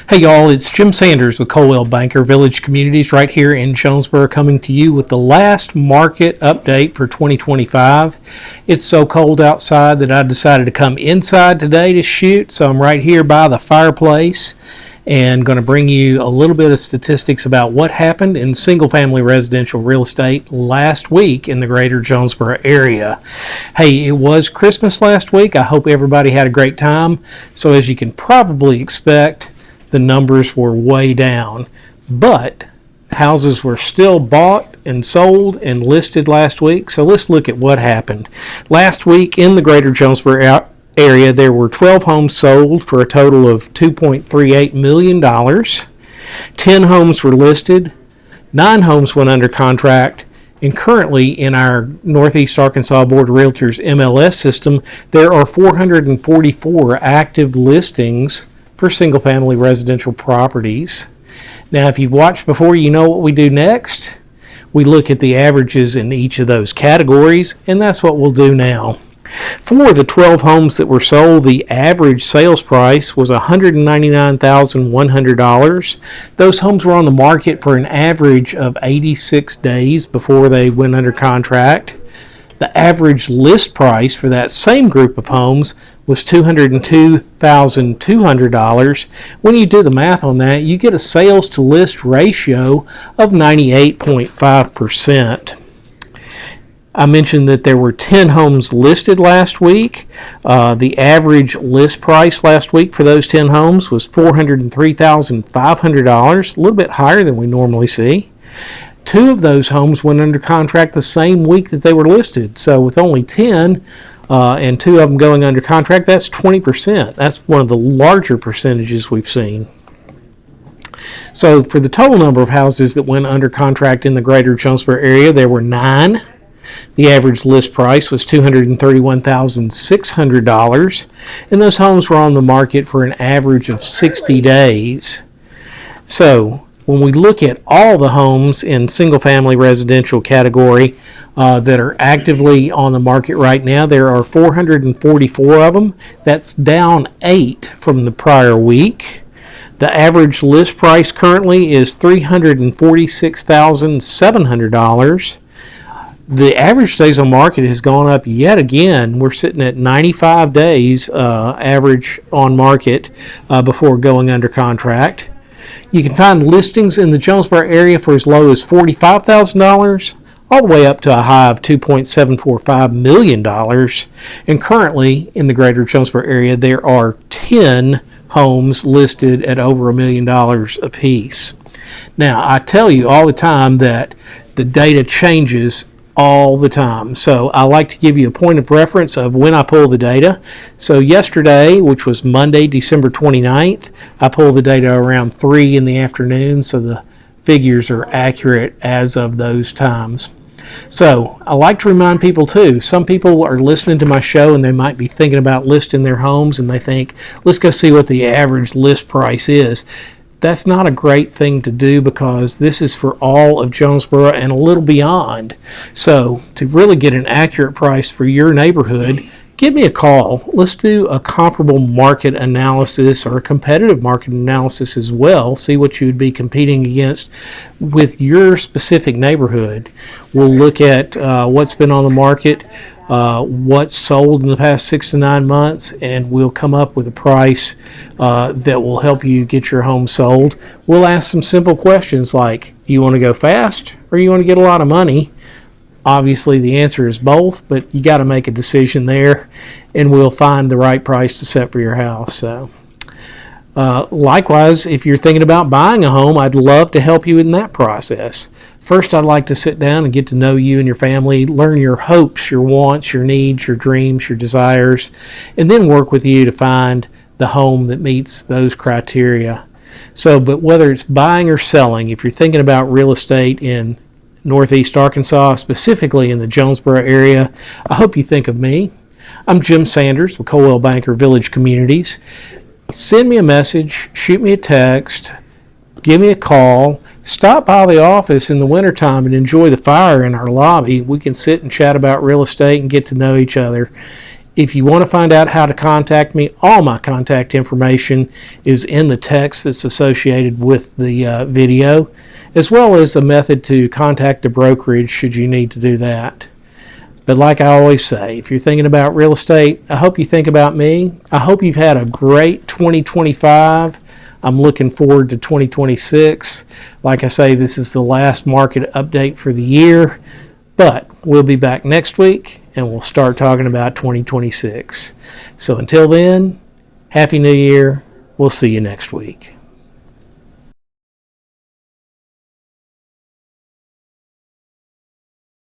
Hey y'all, it's Jim Sanders with Coldwell Banker Village Communities right here in Jonesboro, coming to you with the last market update for 2025. It's so cold outside that I decided to come inside today to shoot, so I'm right here by the fireplace and going to bring you a little bit of statistics about what happened in single-family residential real estate last week in the greater Jonesboro area. Hey, it was Christmas last week. I hope everybody had a great time. So as you can probably expect, the numbers were way down, but houses were still bought and sold and listed last week. So let's look at what happened. Last week in the greater Jonesboro area, there were 12 homes sold for a total of $2.38 million. 10 homes were listed, 9 homes went under contract, and currently in our Northeast Arkansas Board of Realtors MLS system, there are 444 active listings for single-family residential properties. Now, if you've watched before, you know what we do next. We look at the averages in each of those categories, and that's what we'll do now. For the 12 homes that were sold, the average sales price was $199,100. Those homes were on the market for an average of 86 days before they went under contract. The average list price for that same group of homes was $202,200. When you do the math on that, you get a sales to list ratio of 98.5%. I mentioned that there were 10 homes listed last week. The average list price last week for those 10 homes was $403,500, a little bit higher than we normally see. 2 of those homes went under contract the same week that they were listed. So with only 10 and 2 of them going under contract, that's 20%. That's one of the larger percentages we've seen. So for the total number of houses that went under contract in the greater Jonesboro area, there were 9. The average list price was $231,600, and those homes were on the market for an average of 60 days. So when we look at all the homes in single-family residential category that are actively on the market right now, there are 444 of them. That's down 8 from the prior week. The average list price currently is $346,700. The average days on market has gone up yet again. We're sitting at 95 days average on market before going under contract. You can find listings in the Jonesboro area for as low as $45,000 all the way up to a high of $2.745 million. And currently in the greater Jonesboro area, there are 10 homes listed at over $1 million apiece. Now, I tell you all the time that the data changes all the time. So I like to give you a point of reference of when I pull the data. So yesterday, which was Monday, December 29th, I pulled the data around 3 in the afternoon, so the figures are accurate as of those times. So I like to remind people too, some people are listening to my show and they might be thinking about listing their homes and they think, let's go see what the average list price is. That's not a great thing to do because this is for all of Jonesboro and a little beyond. So to really get an accurate price for your neighborhood, give me a call. Let's do a comparable market analysis or a competitive market analysis as well. See what you would be competing against with your specific neighborhood. We'll look at what's been on the market, what's sold in the past 6 to 9 months, and we'll come up with a price that will help you get your home sold. We'll ask some simple questions like, do you want to go fast or you want to get a lot of money? Obviously the answer is both, but you got to make a decision there, and we'll find the right price to set for your house. So likewise, if you're thinking about buying a home, I'd love to help you in that process. First, I'd like to sit down and get to know you and your family, learn your hopes, your wants, your needs, your dreams, your desires, and then work with you to find the home that meets those criteria. So, but whether it's buying or selling, if you're thinking about real estate in Northeast Arkansas, specifically in the Jonesboro area, I hope you think of me. I'm Jim Sanders with Coldwell Banker Village Communities. Send me a message, shoot me a text, give me a call. Stop by the office in the wintertime and enjoy the fire in our lobby. We can sit and chat about real estate and get to know each other. If you want to find out how to contact me, all my contact information is in the text that's associated with the video, as well as the method to contact the brokerage should you need to do that. But like I always say, if you're thinking about real estate, I hope you think about me. I hope you've had a great 2025. I'm looking forward to 2026. Like I say, this is the last market update for the year, but we'll be back next week and we'll start talking about 2026. So until then, Happy New Year. We'll see you next week.